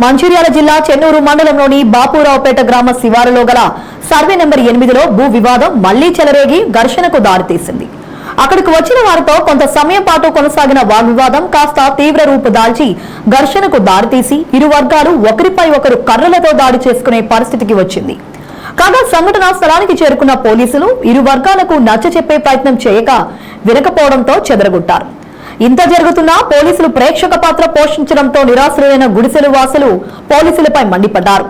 మంచిర్యాల జిల్లా చెన్నూరు మండలంలోని బాపురావుపేట గ్రామ శివారులో గల సర్వే నెంబర్ 8లో భూ వివాదం మళ్లీ చెలరేగి ఘర్షణకు దారితీసింది. అక్కడికి వచ్చిన వారితో కొంత సమయం పాటు కొనసాగిన వాగ్వివాదం కాస్త తీవ్ర రూపు దాల్చి ఘర్షణకు దారితీసి ఇరు వర్గాలు ఒకరిపై ఒకరు కర్రలతో దాడి చేసుకునే పరిస్థితికి వచ్చింది. కాగా సంఘటనా స్థలానికి చేరుకున్న పోలీసులు ఇరు వర్గాలకు నచ్చచెప్పే ప్రయత్నం చేయగా వినకపోవడంతో చెదరగొట్టారు. ఇంత జరుగుతున్నా పోలీసులు ప్రేక్షక పాత్ర పోషించడంతో నిరాశ్రయులైన గుడిసెలు వాసులు పోలీసులపై మండిపడ్డారు.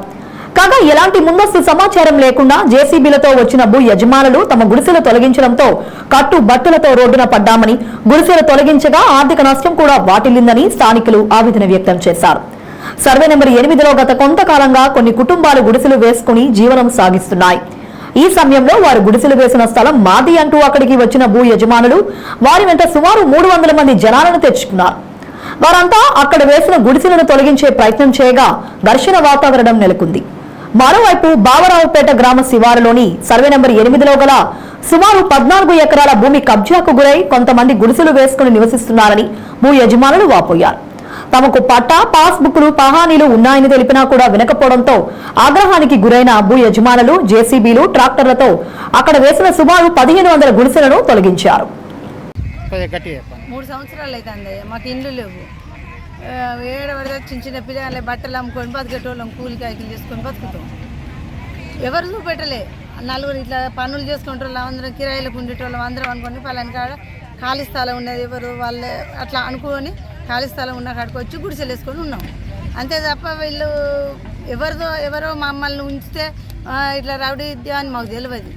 కాగా ఎలాంటి ముందస్తు సమాచారం లేకుండా జేసీబీలతో వచ్చిన భూ యజమానులు తమ గుడిసెలు తొలగించడంతో కట్టుబట్టలతో రోడ్డున పడ్డామని, గుడిసెలు తొలగించగా ఆర్థిక నష్టం కూడా వాటిల్లిందని స్థానికులు ఆవేదన వ్యక్తం చేశారు. సర్వే నెంబర్ 8లో గత కొంతకాలంగా కొన్ని కుటుంబాలు గుడిసెలు వేసుకుని జీవనం సాగిస్తున్నాయి. ఈ సమయంలో వారు గుడిసెలు వేసిన స్థలం మాది అంటూ అక్కడికి వచ్చిన భూ యజమానులు వారి వెంట సుమారు 300 మంది జనాలను తెచ్చుకున్నారు. వారంతా అక్కడ వేసిన గుడిసెలను తొలగించే ప్రయత్నం చేయగా ఘర్షణ వాతావరణం నెలకొంది. మరోవైపు బావరావుపేట గ్రామ శివారులోని సర్వే నెంబర్ 8లో గల సుమారు 14 ఎకరాల భూమి కబ్జాకు గురై కొంతమంది గుడిసెలు వేసుకుని నివసిస్తున్నారని భూ యజమానులు వాపోయారు. తమకు పట్టా, పాస్బుక్లు, పహానీలు ఉన్నాయని తెలిపినా కూడా వినకపోవడంతో ఆగ్రహానికి గురైన భూ యజమానులు జేసీబీలు, ట్రాక్టర్లతో అక్కడ వేసిన సుమారు 1500 గుడిసెలను తొలగించారు. 3 సంవత్సరాలు అవుతుంది, మాకు ఇండ్లు లేవు. ఏడవడితే చిన్న చిన్న పిల్లలు బట్టలు అమ్ముకొని బతికేటోళ్ళం, కూలి కాయకులు చేసుకొని బతుకుతాం. ఎవరు చూపెట్టలే. నలుగురు ఇట్లా పనులు చేసుకుంటారు, అందరం కిరాయిలకు ఉండేటోళ్ళం అందరం అనుకోని పలాని కాడ ఖాళీ స్థలం ఉన్నది, ఎవరు వాళ్ళే అట్లా అనుకొని ఖాళీ స్థలం ఉన్న కాడికి వచ్చి గుడిసెలు వేసుకొని ఉన్నాం. అంతే తప్ప వీళ్ళు ఎవరో మమ్మల్ని ఉంచితే ఇట్లా రౌడీ అని మాకు తెలియదు.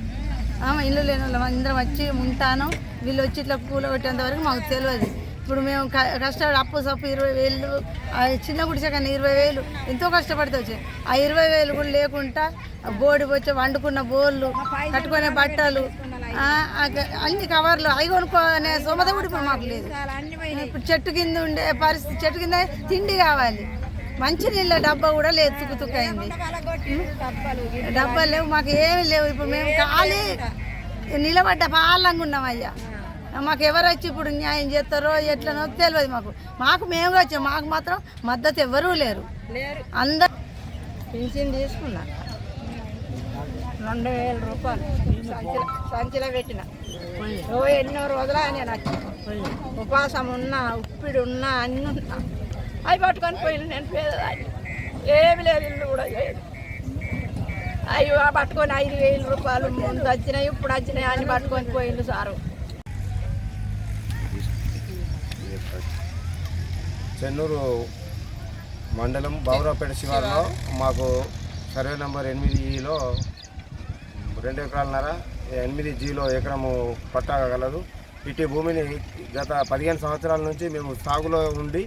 ఇల్లు లేని వాళ్ళం అందరం వచ్చి ఉంటాను, వీళ్ళు వచ్చి ఇట్లా కూలగొట్టేంత వరకు మాకు తెలియదు. ఇప్పుడు మేము కష్టపడి అప్పు సప్పు 20,000, చిన్న గుడిసె కన్నా 20,000 ఎంతో కష్టపడితే వచ్చాయి. ఆ 20,000 కూడా లేకుండా బోడి వచ్చి వండుకున్న బోళ్ళు, కట్టుకునే బట్టలు, అన్ని కవర్లు అవి కొనుక్కునే సోమత కూడా ఇప్పుడు మాకు లేదు. ఇప్పుడు చెట్టు కింద ఉండే పరిస్థితి, చెట్టు కింద తిండి కావాలి, మంచి నీళ్ళ డబ్బా కూడా లేదు, తుక్కు డబ్బాలు లేవు, మాకు ఏమి లేవు. ఇప్పుడు మేము ఖాళీ నిలబడ్డ పాలంగా ఉన్నాం అయ్యా. మాకు ఎవరు వచ్చి ఇప్పుడు న్యాయం చేస్తారో ఎట్లనో తెలియదు. మాకు మేము వచ్చాం, మాకు మాత్రం మద్దతు ఎవరూ లేరు. అందరూ పింఛన్ తీసుకున్నా 2,000 రూపాయలు సంచిలో పెట్టిన. ఎన్నో రోజులు నేను వచ్చి ఉపాసం ఉన్నా, ఉప్పిడి ఉన్నా, అన్నీ ఉన్నా, అవి పట్టుకొని పోయిన. నేను పేదదాన్ని, ఏమి లేదు, ఇల్లు కూడా లేదు. అవి పట్టుకొని 5,000 రూపాయలు ముందు వచ్చినాయి, ఇప్పుడు వచ్చినాయి, అన్ని పట్టుకొని పోయిండు సారు. చెన్నూరు మండలం బావరావుపేట శివారులో మాకు సర్వే నెంబర్ 8లో 2 ఎకరాలన్నర 8Gలో ఎకరము పట్టా కలదు. ఇటు భూమిని గత 15 సంవత్సరాల నుంచి మేము సాగులో ఉండి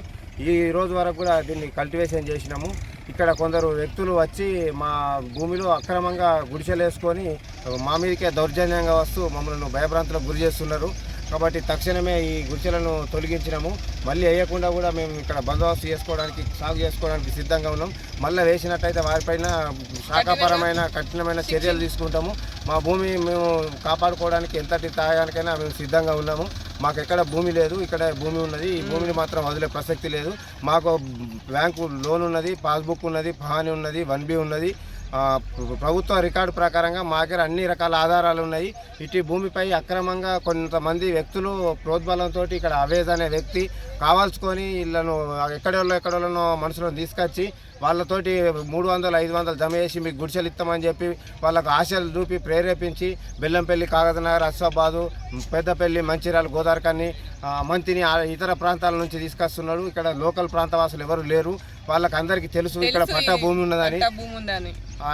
ఈ రోజు వరకు కూడా దీన్ని కల్టివేషన్ చేసినాము. ఇక్కడ కొందరు వ్యక్తులు వచ్చి మా భూమిలో అక్రమంగా గుడిసెలు వేసుకొని మా మీదకే దౌర్జన్యంగా వస్తూ మమ్మల్ని భయభ్రాంతులకు గురి చేస్తున్నారు. కాబట్టి తక్షణమే ఈ గుడిసెలను తొలగించినాము. మళ్ళీ వేయకుండా కూడా మేము ఇక్కడ బందోబస్తు చేసుకోవడానికి, సాగు చేసుకోవడానికి సిద్ధంగా ఉన్నాం. మళ్ళీ వేసినట్టయితే వారిపైన శాఖాపరమైన కఠినమైన చర్యలు తీసుకుంటాము. మా భూమి మేము కాపాడుకోవడానికి ఎంతటి త్యాగానికైనా మేము సిద్ధంగా ఉన్నాము. మాకు ఎక్కడ భూమి లేదు, ఇక్కడ భూమి ఉన్నది. ఈ భూమిని మాత్రం వదిలే ప్రసక్తి లేదు. మాకు బ్యాంకు లోన్ ఉన్నది, పాస్బుక్ ఉన్నది, పహానీ ఉన్నది, 1B ఉన్నది. ప్రభుత్వ రికార్డు ప్రకారంగా మా దగ్గర అన్ని రకాల ఆధారాలు ఉన్నాయి. ఇటు భూమిపై అక్రమంగా కొంతమంది వ్యక్తులు ప్రోద్బలంతో ఇక్కడ అవేజ్ అనే వ్యక్తి కావాల్సుకొని వీళ్ళను ఎక్కడోళ్ళనో మనుషులను తీసుకొచ్చి వాళ్ళతోటి 300-500 జమ చేసి మీకు గుడిసెలు ఇస్తామని చెప్పి వాళ్ళకు ఆశలు చూపి ప్రేరేపించి బెల్లంపల్లి, కాగజ్నగర్, అస్సాబాదు, పెద్దపల్లి, మంచిర్యాల, గోదావరికని, మంతిని ఇతర ప్రాంతాల నుంచి తీసుకొస్తున్నాడు. ఇక్కడ లోకల్ ప్రాంతవాసులు ఎవరు లేరు. వాళ్ళకి అందరికీ తెలుసు ఇక్కడ పట్టా భూమి ఉన్నదని,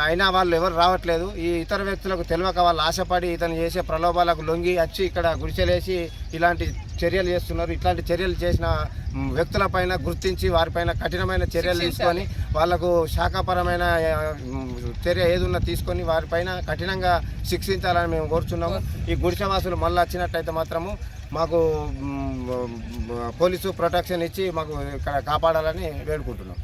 అయినా వాళ్ళు ఎవరు రావట్లేదు. ఈ ఇతర వ్యక్తులకు తెలియక వాళ్ళు ఆశపడి ఇతను చేసే ప్రలోభాలకు లొంగి వచ్చి ఇక్కడ గుడిసెలేసి ఇలాంటి చర్యలు చేస్తున్నారు. ఇట్లాంటి చర్యలు చేసిన వ్యక్తులపైన గుర్తించి వారిపైన కఠినమైన చర్యలు తీసుకొని వాళ్లకు శాఖాపరమైన చర్య ఏదున్నా తీసుకొని వారిపైన కఠినంగా శిక్షించాలని మేము కోరుచున్నాము. ఈ గుడిసెవాసులు మళ్ళీ వచ్చినట్టయితే మాత్రము మాకు పోలీసు ప్రొటెక్షన్ ఇచ్చి మాకు ఇక్కడ కాపాడాలని వేడుకుంటున్నాం.